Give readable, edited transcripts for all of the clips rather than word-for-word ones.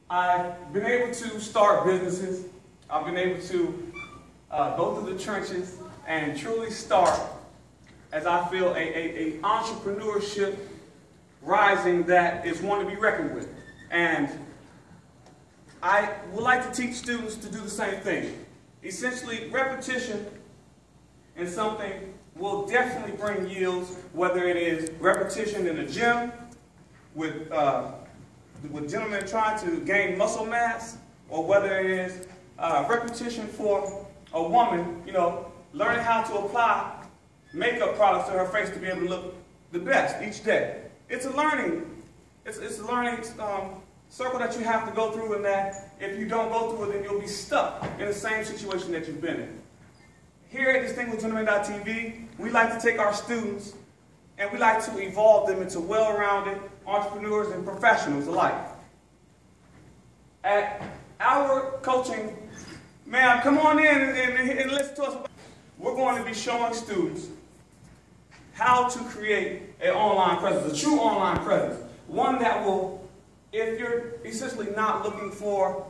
I've been able to start businesses. I've been able to go through the trenches and truly start, as I feel, a entrepreneurship rising that is one to be reckoned with. And I would like to teach students to do the same thing. Essentially, repetition in something will definitely bring yields, whether it is repetition in a gym with gentlemen trying to gain muscle mass, or whether it is repetition for a woman, learning how to apply makeup products to her face to be able to look the best each day. It's a learning, it's a learning circle that you have to go through, and that if you don't go through it, then you'll be stuck in the same situation that you've been in. Here at DistinguishedGentleman.tv, we like to take our students and we like to evolve them into well-rounded entrepreneurs and professionals alike. At our coaching, ma'am, come on in and listen to us. We're going to be showing students how to create an online presence, a true online presence. One that will, if you're essentially not looking for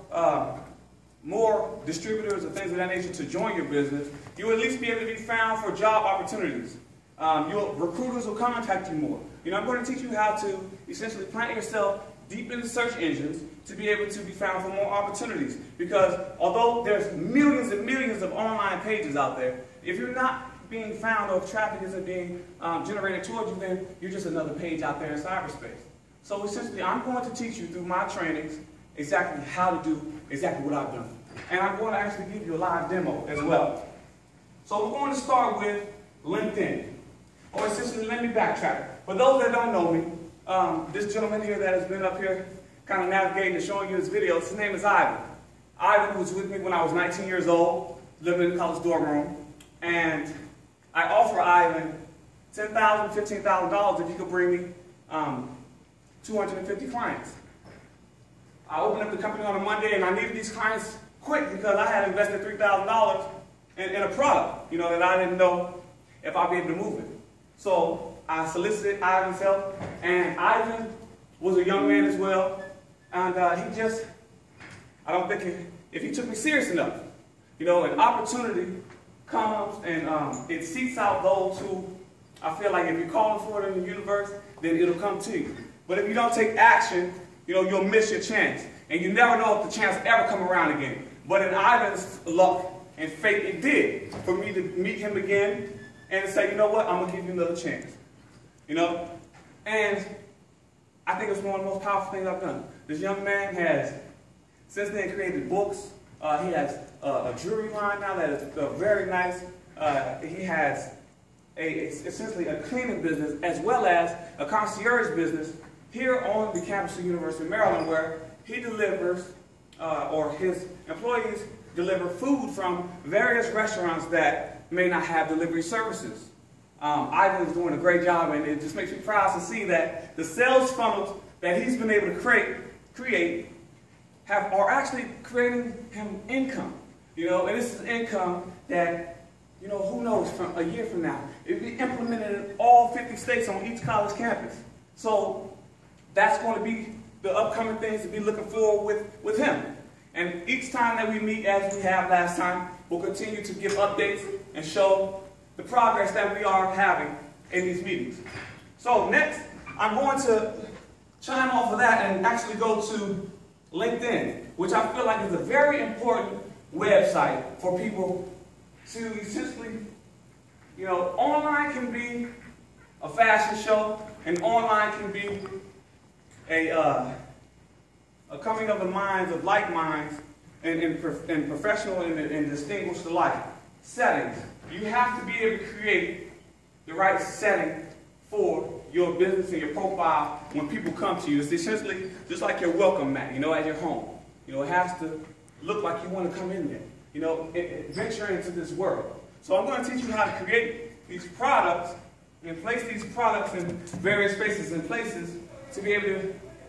more distributors or things of that nature to join your business, you will at least be able to be found for job opportunities. Recruiters will contact you more. I'm going to teach you how to essentially plant yourself deep in the search engines to be able to be found for more opportunities. Because although there's millions and millions of online pages out there, if you're not being found or if traffic isn't being generated towards you, then you're just another page out there in cyberspace. So essentially, I'm going to teach you through my trainings exactly how to do exactly what I've done. And I'm going to actually give you a live demo as well. So we're going to start with LinkedIn. Or essentially, let me backtrack. For those that don't know me, this gentleman here that has been up here kind of navigating and showing you his videos, his name is Ivan. Ivan was with me when I was 19 years old, living in the college dorm room. And I offer Ivan $10,000, $15,000 if he could bring me 250 clients. I opened up the company on a Monday, and I needed these clients quick because I had invested $3,000 in a product, that I didn't know if I'd be able to move it. So I solicited Ivan's help, and Ivan was a young man as well, and I don't think if he took me serious enough, an opportunity comes and it seeks out those who I feel like if you're calling for it in the universe, then it'll come to you. But if you don't take action, you'll miss your chance. And you never know if the chance will ever come around again. But in Ivan's luck and fate, it did for me to meet him again and to say, you know what, I'm going to give you another chance. And I think it's one of the most powerful things I've done. This young man has, since then, created books. He has a jewelry line now that is very nice. He has essentially a cleaning business as well as a concierge business here on the campus of the University of Maryland, where he delivers, or his employees deliver food from various restaurants that may not have delivery services. Ivan is doing a great job, and it just makes me proud to see that the sales funnels that he's been able to create are actually creating him income. And this is income that, who knows, from a year from now, it'll be implemented in all 50 states on each college campus. So that's going to be the upcoming things to be looking forward with him. And each time that we meet, as we have last time, we'll continue to give updates and show the progress that we are having in these meetings. So next, I'm going to chime off of that and actually go to LinkedIn, which I feel like is a very important website for people to essentially, online can be a fashion show, and online can be a coming of the minds of like minds and professional and distinguished alike settings. You have to be able to create the right setting for your business and your profile when people come to you. It's essentially just like your welcome mat, at your home. It has to look like you want to come in there, venture into this world. So I'm going to teach you how to create these products and place these products in various spaces and places to be able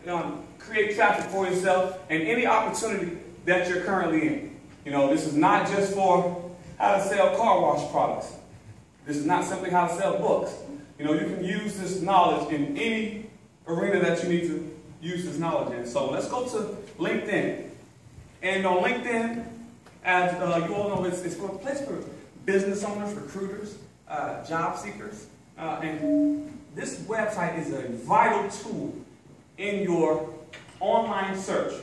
to create traffic for yourself and any opportunity that you're currently in. This is not just for how to sell car wash products. This is not simply how to sell books. You can use this knowledge in any arena that you need to use this knowledge in. So let's go to LinkedIn. And on LinkedIn, as you all know, it's a place for business owners, recruiters, job seekers. And this website is a vital tool in your online search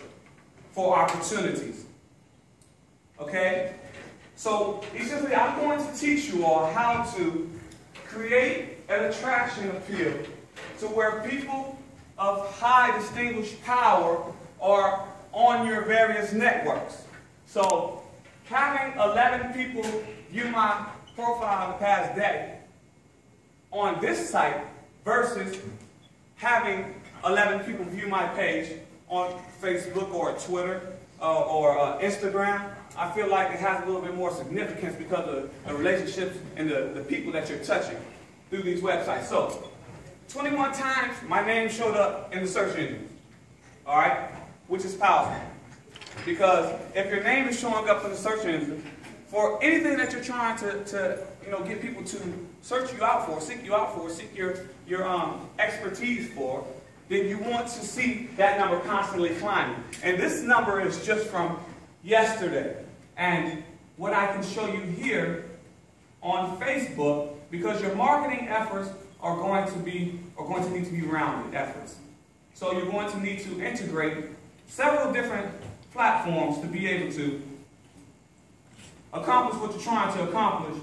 for opportunities. Okay? So essentially, I'm going to teach you all how to create an attraction appeal to where people of high distinguished power are on your various networks. So having 11 people view my profile in the past day on this site versus having 11 people view my page on Facebook or Twitter or Instagram, I feel like it has a little bit more significance because of the relationships and the people that you're touching through these websites. So 21 times my name showed up in the search engine, all right, which is powerful. Because if your name is showing up in the search engine for anything that you're trying to get people to search you out for, seek you out for, seek your expertise for, then you want to see that number constantly climbing. And this number is just from yesterday. And what I can show you here on Facebook, because your marketing efforts are going to need to be rounded efforts. So you're going to need to integrate several different platforms to be able to accomplish what you're trying to accomplish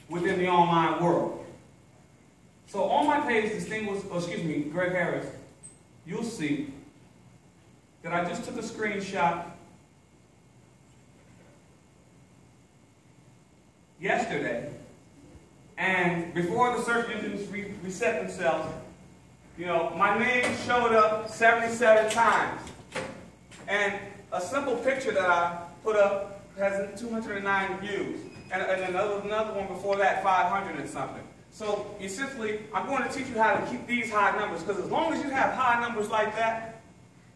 within the online world. So on my page, Greg Harris, you'll see that I just took a screenshot yesterday, and before the search engines reset themselves, my name showed up 77 times. And a simple picture that I put up has 209 views. And another one before that, 500 and something. So essentially, I'm going to teach you how to keep these high numbers, because as long as you have high numbers like that,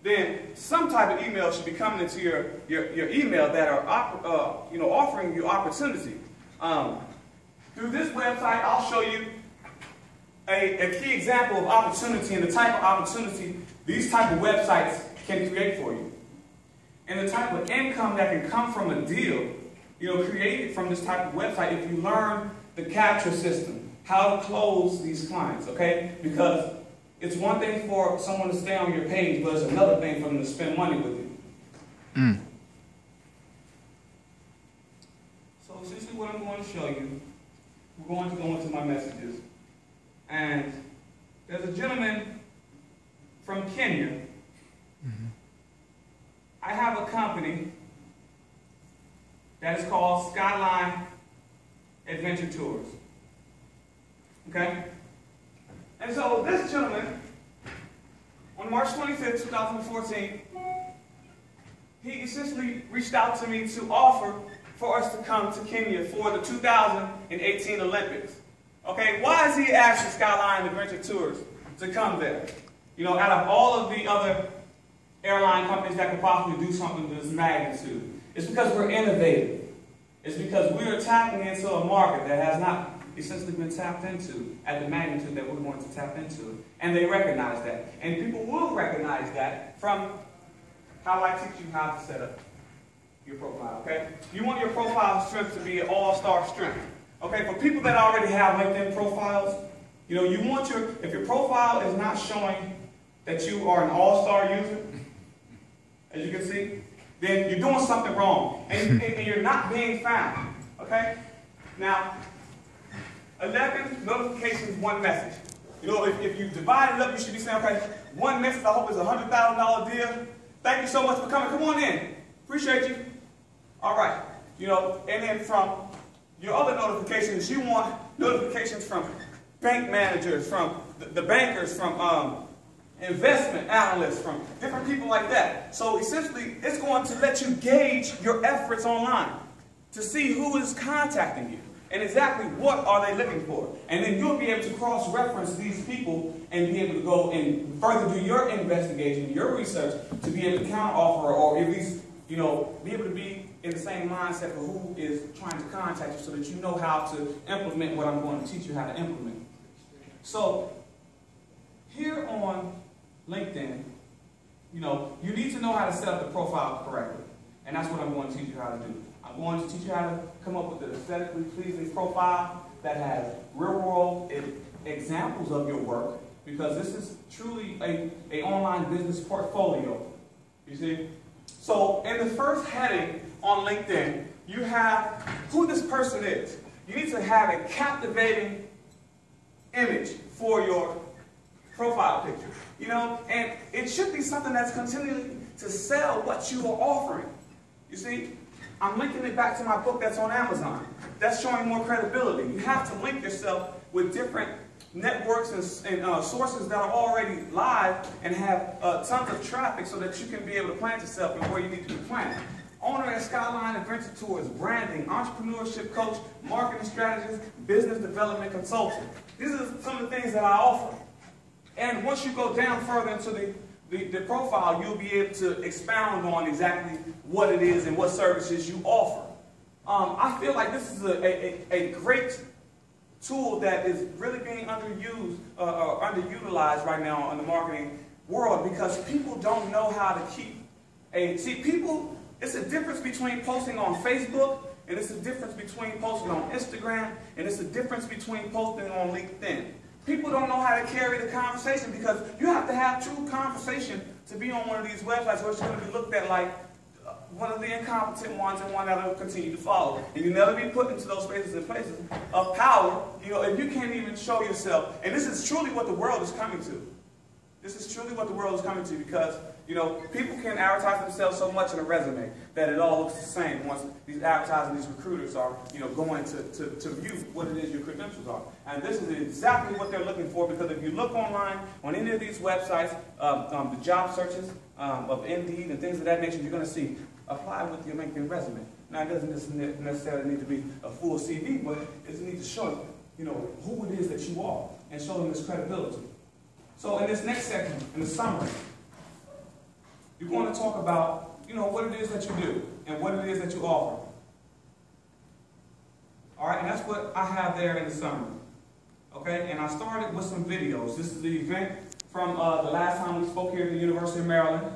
then some type of email should be coming into your email that are offering you opportunity. Through this website, I'll show you a key example of opportunity and the type of opportunity these type of websites can create for you. And the type of income that can come from a deal, created from this type of website if you learn the capture system, how to close these clients, okay? Because it's one thing for someone to stay on your page, but it's another thing for them to spend money with you. So essentially what I'm going to show you, we're going to go into my messages. And there's a gentleman from Kenya. I have a company that is called Skyline Adventure Tours. Okay? And so this gentleman, on March 25th, 2014, he essentially reached out to me to offer for us to come to Kenya for the 2018 Olympics. Okay, why is he asking Skyline Adventure Tours to come there? Out of all of the other airline companies that could possibly do something of this magnitude. It's because we're innovative. It's because we are tapping into a market that has not essentially been tapped into at the magnitude that we're going to tap into. And they recognize that. And people will recognize that from how I teach you how to set up your profile, okay? You want your profile strength to be an all-star strength. Okay, for people that already have LinkedIn profiles, you want if your profile is not showing that you are an all-star user, as you can see, then you're doing something wrong. And you're not being found. Okay? Now, 11 notifications, one message. If you divide it up, you should be saying, okay, one message, I hope it's a $100,000 deal. Thank you so much for coming. Come on in. Appreciate you. All right. And then from your other notifications, you want notifications from bank managers, from the bankers, from investment analysts, from different people like that. So essentially, it's going to let you gauge your efforts online to see who is contacting you and exactly what are they looking for. And then you'll be able to cross-reference these people and be able to go and further do your investigation, your research, to be able to counteroffer or at least, be able to be in the same mindset for who is trying to contact you so that you know how to implement what I'm going to teach you how to implement. So here on LinkedIn, you need to know how to set up the profile correctly. And that's what I'm going to teach you how to do. I'm going to teach you how to come up with an aesthetically pleasing profile that has real-world examples of your work, because this is truly a online business portfolio. You see? So in the first heading on LinkedIn, you have who this person is. You need to have a captivating image for your profile picture. And it should be something that's continuing to sell what you are offering. You see, I'm linking it back to my book that's on Amazon. That's showing more credibility. You have to link yourself with different networks and sources that are already live and have tons of traffic so that you can be able to plant yourself and where you need to be planted. Owner at Skyline Adventure Tours, branding, entrepreneurship coach, marketing strategist, business development consultant. These are some of the things that I offer. And once you go down further into the profile, you'll be able to expound on exactly what it is and what services you offer. I feel like this is a great tool that is really being underused or underutilized right now in the marketing world, because people don't know how to keep it's a difference between posting on Facebook, and it's a difference between posting on Instagram, and it's a difference between posting on LinkedIn. People don't know how to carry the conversation, because you have to have true conversation to be on one of these websites where it's going to be looked at like one of the incompetent ones and one that will continue to follow. And you never be put into those spaces and places of power, if you can't even show yourself. And this is truly what the world is coming to. This is truly what the world is coming to, because people can advertise themselves so much in a resume that it all looks the same once these advertising, these recruiters are going to view what it is your credentials are. And this is exactly what they're looking for, because if you look online on any of these websites, the job searches of Indeed and things of that nature, you're going to see apply with your LinkedIn resume. Now, it doesn't necessarily need to be a full CV, but it needs to show who it is that you are and show them this credibility. So in this next section, in the summary, you're going to talk about, what it is that you do and what it is that you offer. All right, and that's what I have there in the summary. Okay, and I started with some videos. This is the event from the last time we spoke here at the University of Maryland.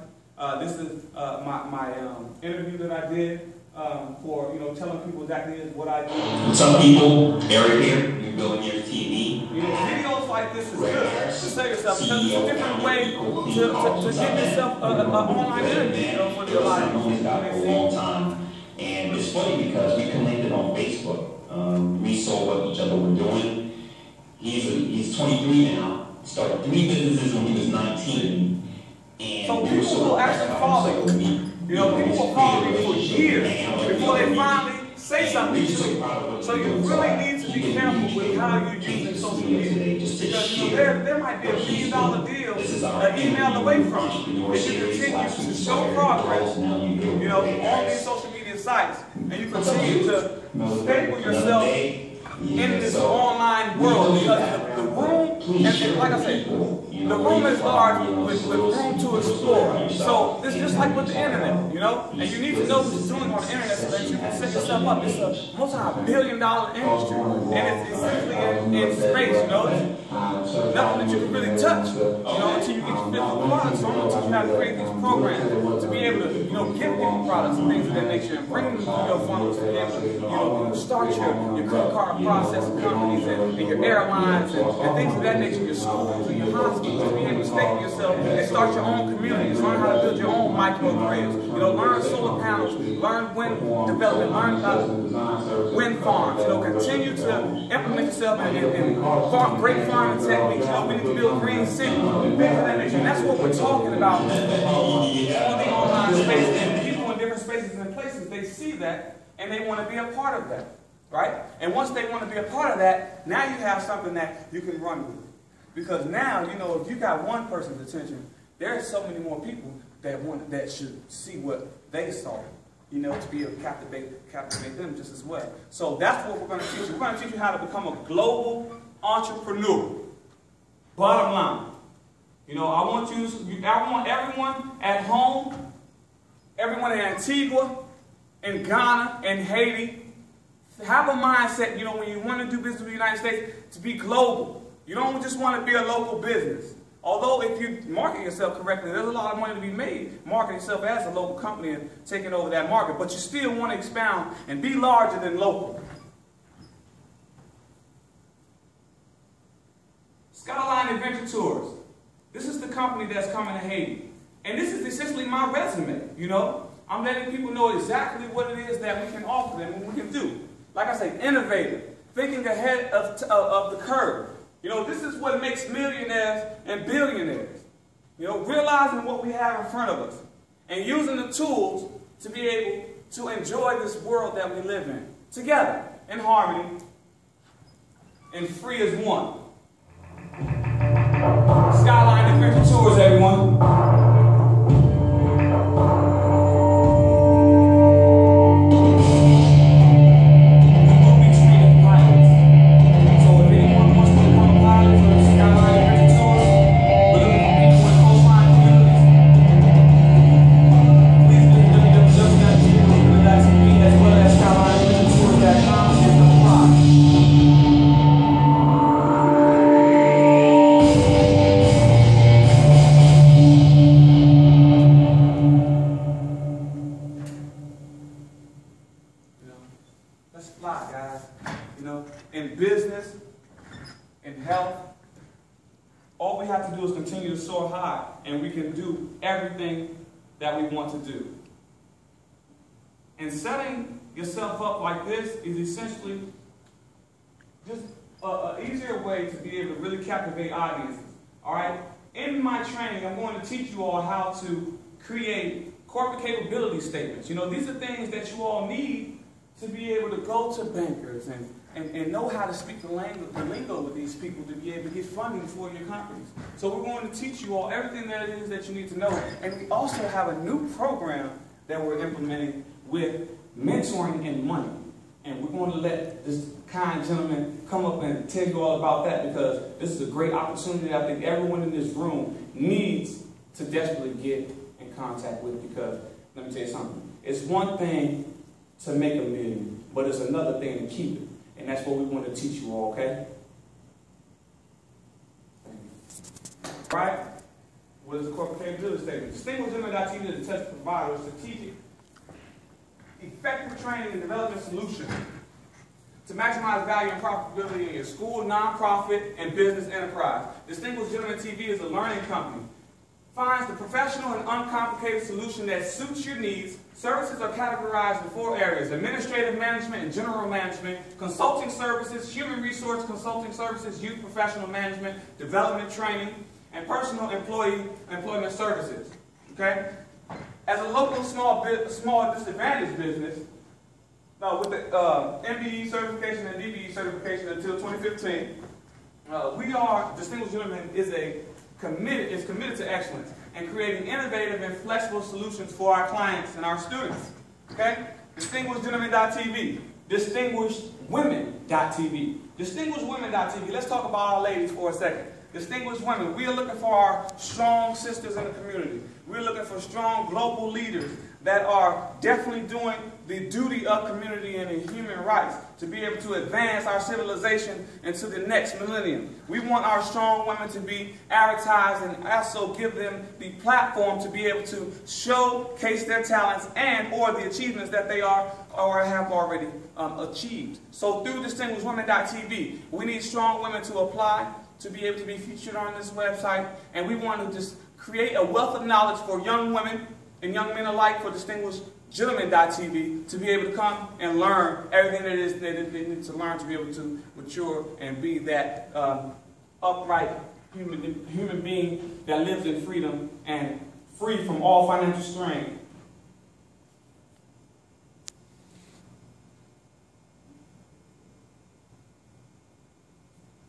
This is my interview that I did for telling people exactly what I do. Some people, Eric here, you're building your TV. Videos like this is good to sell yourself, because it's a different way to give yourself an online interview for the audience. For a long time, and it's funny because we connected on Facebook. We saw what each other were doing. He's 23 now. Started 3 businesses when he was 19. And so people will actually follow you. People will follow you for years before they finally say something to you. So you really need to be careful with how you're using social media. Because there might be $1 million deal an email away from you. If you continue to show progress, on these social media sites, and you continue to staple yourself in this online world, because the room, and like I said, the room is large with room to explore. So it's just like with the internet, and you need to know what you're doing on the internet so that you can set yourself up. It's a multi-billion-dollar industry, and it's essentially in space, nothing that you can really touch, until you get your physical products. So I'm going to teach you how to create these programs to be able to, give people products and things of that nature, and bring them to your funnels to be able to, start your credit card processing companies and your airlines and things of that nature, your schools and your hospitals, to be able to staple yourself and start your own communities, learn how to build your own microgrids, learn solar panels, learn wind development, learn wind farms, continue to implement yourself in great farming techniques. We need to build green cities, things of that nature. And that's what we're talking about on the online space. And people in different spaces and places, they see that and they want to be a part of that. Right? And once they want to be a part of that, now you have something that you can run with. Because now, if you got one person's attention, there are so many more people that should see what they saw, to be able to captivate them just as well. So that's what we're going to teach you. We're going to teach you how to become a global entrepreneur. Bottom line. I want everyone at home, everyone in Antigua, in Ghana, in Haiti, have a mindset, when you want to do business with the United States, to be global. You don't just want to be a local business. Although if you market yourself correctly, there's a lot of money to be made marketing yourself as a local company and taking over that market. But you still want to expound and be larger than local. Skyline Adventure Tours. This is the company that's coming to Haiti. And this is essentially my resume, you know. I'm letting people know exactly what it is that we can offer them and we can do. Like I say, innovative, thinking ahead of the curve. You know, this is what makes millionaires and billionaires. You know, realizing what we have in front of us and using the tools to be able to enjoy this world that we live in together, in harmony, and free as one. Skyline Adventure Tours, everyone. Let's fly, guys. You know, in business, in health, all we have to do is continue to soar high, and we can do everything that we want to do. And setting yourself up like this is essentially just an easier way to be able to really captivate audiences. All right? In my training, I'm going to teach you all how to create corporate capability statements. You know, these are things that you all need to be able to go to bankers and know how to speak the lingo with these people to be able to get funding for your companies. So we're going to teach you all everything that it is that you need to know. And we also have a new program that we're implementing with mentoring and money. And we're going to let this kind gentleman come up and tell you all about that, because this is a great opportunity I think everyone in this room needs to desperately get in contact with. Because let me tell you something. It's one thing to make $1 million, but it's another thing to keep it. And that's what we want to teach you all, okay? Right? What is the corporate capability statement? Distinguished Gentleman.tv is a test provider of strategic, effective training and development solutions to maximize value and profitability in your school, nonprofit, and business enterprise. Distinguished Gentleman TV is a learning company. Finds the professional and uncomplicated solution that suits your needs. Services are categorized in 4 areas: administrative management and general management, consulting services, human resource consulting services, youth professional management, development training, and personal employment services. Okay? As a local small disadvantaged business, with the MBE certification and DBE certification until 2015, we are, Distinguished Gentleman is committed to excellence and creating innovative and flexible solutions for our clients and our students. Okay? Distinguished Gentleman.tv, Distinguished Women.tv, Distinguished Women.tv. Let's talk about our ladies for a second. Distinguished women, we are looking for our strong sisters in the community. We're looking for strong global leaders that are definitely doing the duty of community and human rights to be able to advance our civilization into the next millennium. We want our strong women to be advertised and also give them the platform to be able to showcase their talents and or the achievements that they are or have already achieved. So through DistinguishedWomen.tv, we need strong women to apply to be able to be featured on this website, and we want to just create a wealth of knowledge for young women and young men alike for DistinguishedGentleman.tv to be able to come and learn everything that it is that they need to learn to be able to mature and be that upright human being that lives in freedom and free from all financial strain.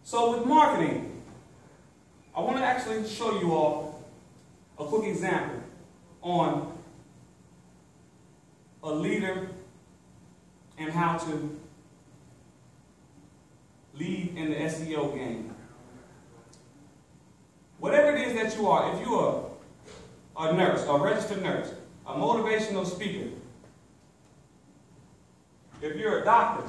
So with marketing, I want to actually show you all a quick example on a leader and how to lead in the SEO game. Whatever it is that you are, if you are a nurse, a registered nurse, a motivational speaker, if you're a doctor,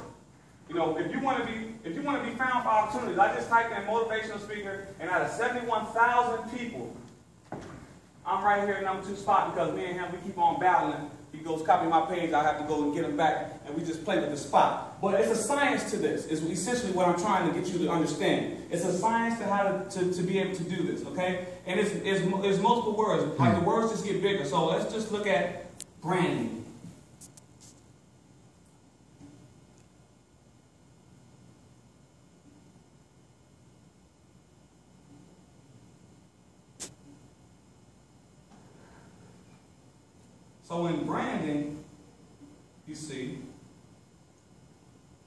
You know, if you want to be found for opportunities, I just typed in motivational speaker, and out of 71,000 people, I'm right here in number 2 spot because me and him, we keep on battling. He goes copy my page, I have to go and get him back, and we just play with the spot. But it's a science to this, is essentially what I'm trying to get you to understand. It's a science to how to be able to do this, okay? And it's multiple words, like the words just get bigger. So let's just look at branding. So in branding, you see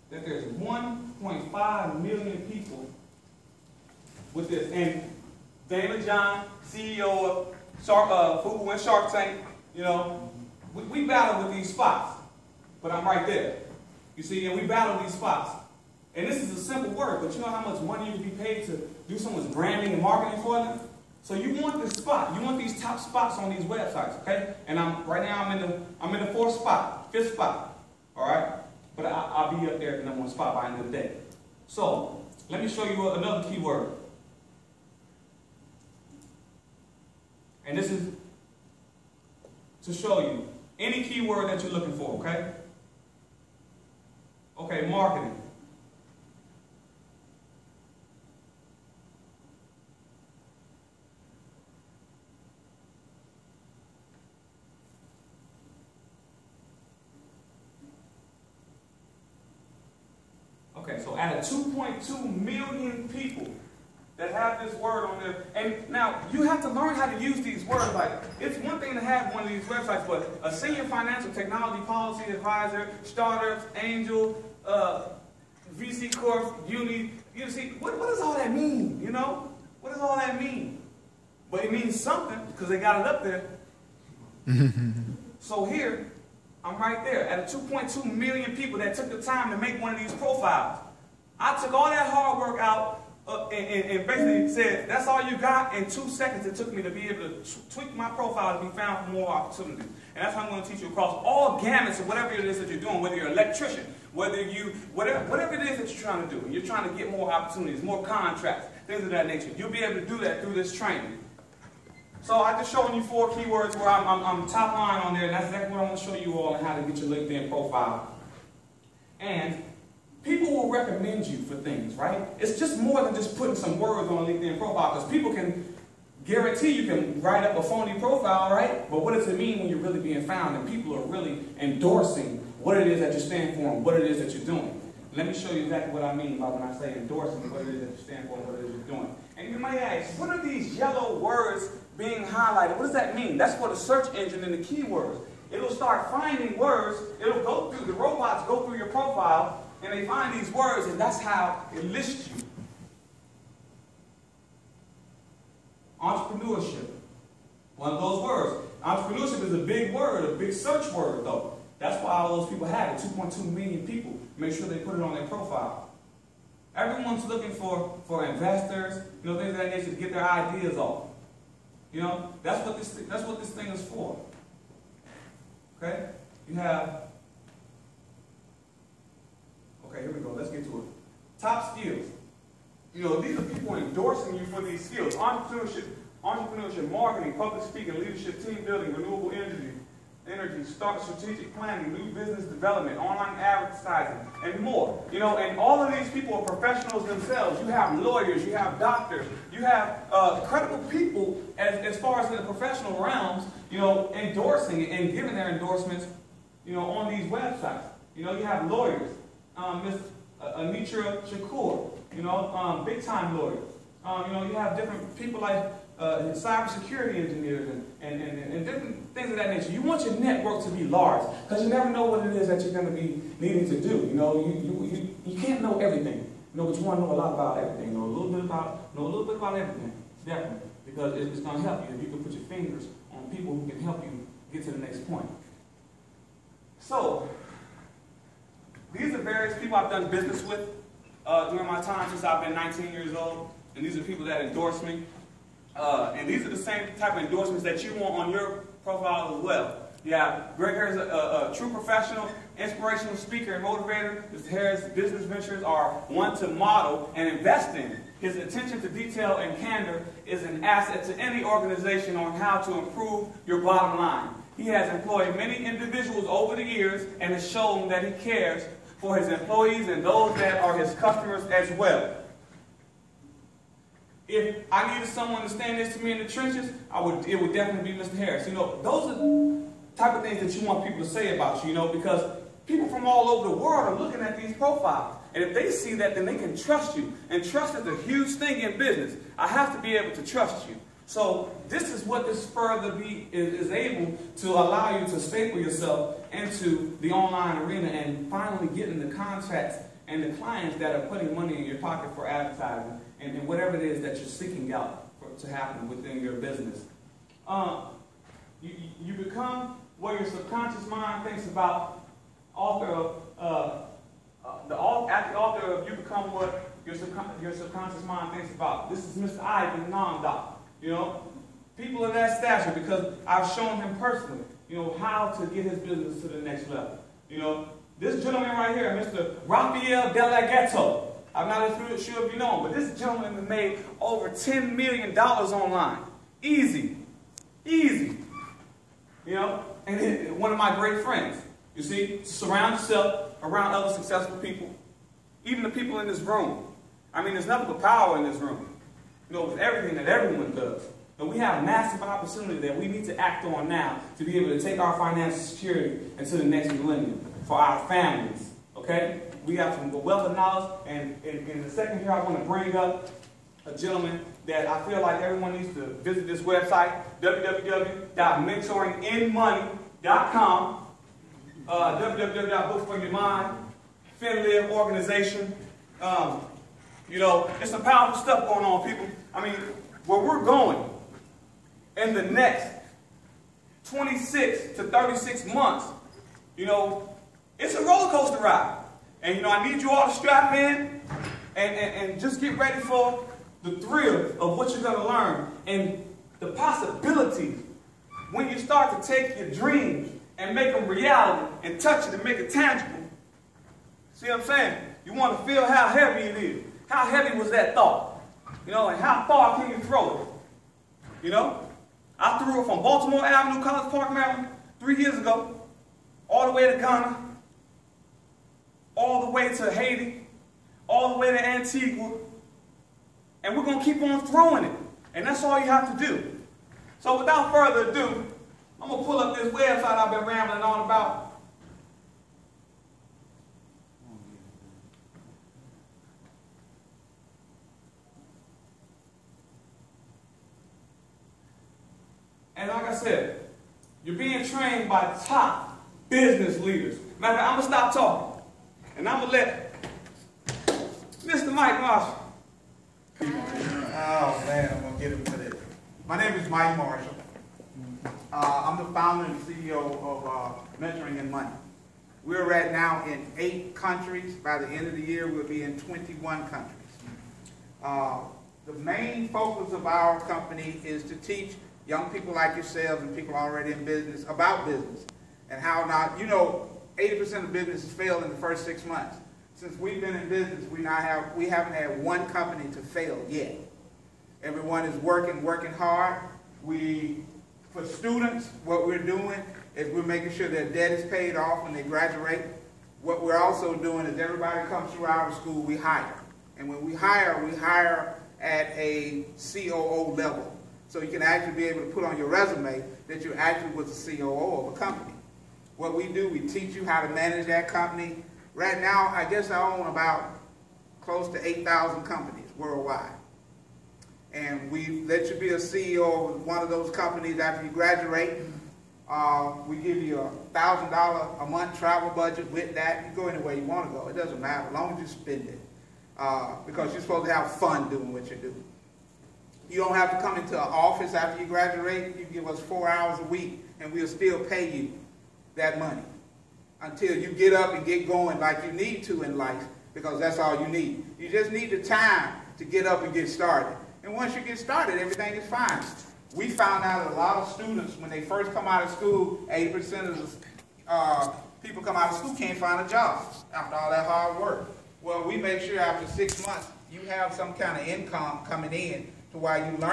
that there's 1.5 million people with this. And Damon John, CEO of Fubu and Shark Tank, you know, we battle with these spots. But I'm right there. You see, and we battle these spots. And this is a simple word, but you know how much money you would be paid to do someone's branding and marketing for them? So you want this spot. You want these top spots on these websites, okay? And right now I'm in the 4th spot, 5th spot, all right? But I'll be up there at the #1 spot by the end of the day. So let me show you another keyword. And this is to show you any keyword that you're looking for, okay? Okay, marketing. Okay, so out of 2.2 million people that have this word on there, and now you have to learn how to use these words. Like, it's one thing to have one of these websites, but a senior financial technology policy advisor, startups, angel, VC Corp, Uni, you see, what does all that mean, you know? What does all that mean? But it means something, because they got it up there. So here, I'm right there at 2.2 million people that took the time to make one of these profiles. I took all that hard work out and basically said, that's all you got. In 2 seconds it took me to be able to tweak my profile to be found for more opportunities. And that's how I'm going to teach you across all gamuts of whatever it is that you're doing, whether you're an electrician, whatever it is that you're trying to do. And you're trying to get more opportunities, more contracts, things of that nature. You'll be able to do that through this training. So I just showing you 4 keywords where I'm top line on there, and that's exactly what I want to show you all and how to get your LinkedIn profile. And people will recommend you for things, right? It's just more than just putting some words on a LinkedIn profile, because people can guarantee you can write up a phony profile, right? But what does it mean when you're really being found and people are really endorsing what it is that you stand for and what it is that you're doing? Let me show you exactly what I mean by when I say endorsing what it is that you stand for and what it is you're doing. And you might ask, what are these yellow words being highlighted? What does that mean? That's for the search engine and the keywords. It'll start finding words. It'll go through, the robots go through your profile, and they find these words, and that's how it lists you. Entrepreneurship. One of those words. Entrepreneurship is a big word, a big search word, though. That's why all those people have it. 2.2 million people. Make sure they put it on their profile. Everyone's looking for investors, you know, things of that nature to get their ideas off. You know, that's what this thing is for. Okay? You have, okay, here we go. Let's get to it. Top skills. You know, these are people endorsing you for these skills. Entrepreneurship, marketing, public speaking, leadership, team building, renewable energy, start strategic planning, new business development, online advertising, and more. You know, and all of these people are professionals themselves. You have lawyers, you have doctors, you have credible people as far as in the professional realms, you know, endorsing and giving their endorsements, you know, on these websites. You know, you have lawyers, Ms. Anitra Shakur, you know, big time lawyers. You know, you have different people like cybersecurity engineers and different things of that nature. You want your network to be large, because you never know what it is that you're going to be needing to do. You know, you can't know everything. You know, but you want to know a lot about everything. Know a little bit about everything, definitely, because it's going to help you if you can put your fingers on people who can help you get to the next point. So, these are various people I've done business with during my time since I've been 19 years old, and these are people that endorse me. And these are the same type of endorsements that you want on your profile as well. Yeah, Greg Harris is a true professional, inspirational speaker and motivator. Mr. Harris' business ventures are one to model and invest in. His attention to detail and candor is an asset to any organization on how to improve your bottom line. He has employed many individuals over the years and has shown that he cares for his employees and those that are his customers as well. If I needed someone to stand next to me in the trenches, it would definitely be Mr. Harris. You know, those are the type of things that you want people to say about you, you know, because people from all over the world are looking at these profiles. And if they see that, then they can trust you. And trust is a huge thing in business. I have to be able to trust you. So this is what this further is able to allow you to staple yourself into the online arena and finally getting the contracts and the clients that are putting money in your pocket for advertising and whatever it is that you're seeking out to happen within your business. You become what your subconscious mind thinks about. The author of You Become What Your Subconscious Mind Thinks About. This is Mr. Ivan Namdar. You know, people of that stature, because I've shown him personally, you know, how to get his business to the next level. You know, this gentleman right here, Mr. Rafael Delaghetto. I'm not sure if you know him, but this gentleman has made over $10 million online. Easy. Easy. You know, and one of my great friends. You see, surround yourself around other successful people. Even the people in this room. I mean, there's nothing but power in this room. You know, with everything that everyone does. And we have a massive opportunity that we need to act on now to be able to take our financial security into the next millennium for our families. Okay? We have some wealth of knowledge. And in the second here, I want to bring up a gentleman that I feel like everyone needs to visit this website, www.mentoringinmoney.com. www.booksforyourmind, FinLive organization. You know, there's some powerful stuff going on, people. I mean, where we're going in the next 26 to 36 months, you know, it's a roller coaster ride. And, you know, I need you all to strap in and just get ready for the thrill of what you're going to learn and the possibilities when you start to take your dreams and make them reality and touch it and make it tangible. See what I'm saying? You want to feel how heavy it is. How heavy was that thought? You know, and how far can you throw it? You know? I threw it from Baltimore Avenue, College Park, Maryland, 3 years ago, all the way to Ghana, all the way to Haiti, all the way to Antigua, and we're going to keep on throwing it. And that's all you have to do. So without further ado, I'm going to pull up this website I've been rambling on about. And like I said, you're being trained by top business leaders. Matter of fact, I'm going to stop talking. And I'm going to let Mr. Mike Marshall. Oh man, I'm going to get him for this. My name is Mike Marshall. I'm the founder and CEO of Mentoring in Money. We're right now in 8 countries. By the end of the year, we'll be in 21 countries. The main focus of our company is to teach young people like yourselves and people already in business about business and how not, you know, 80% of businesses fail in the first 6 months. Since we've been in business, we haven't had one company to fail yet. Everyone is working hard. For students, what we're doing is we're making sure their debt is paid off when they graduate. What we're also doing is everybody comes through our school, we hire. And when we hire at a COO level. So you can actually be able to put on your resume that you actually was a COO of a company. What we do, we teach you how to manage that company. Right now, I guess I own about close to 8,000 companies worldwide. And we let you be a CEO of one of those companies after you graduate. We give you a $1,000 a month travel budget with that. You go anywhere you want to go. It doesn't matter as long as you spend it. Because you're supposed to have fun doing what you do. You don't have to come into an office after you graduate. You give us 4 hours a week and we'll still pay you that money until you get up and get going like you need to in life, because that's all you need. You just need the time to get up and get started. And once you get started, everything is fine. we found out that a lot of students, when they first come out of school, 80% of the people come out of school can't find a job after all that hard work. Well, we make sure after 6 months you have some kind of income coming in to while you learn.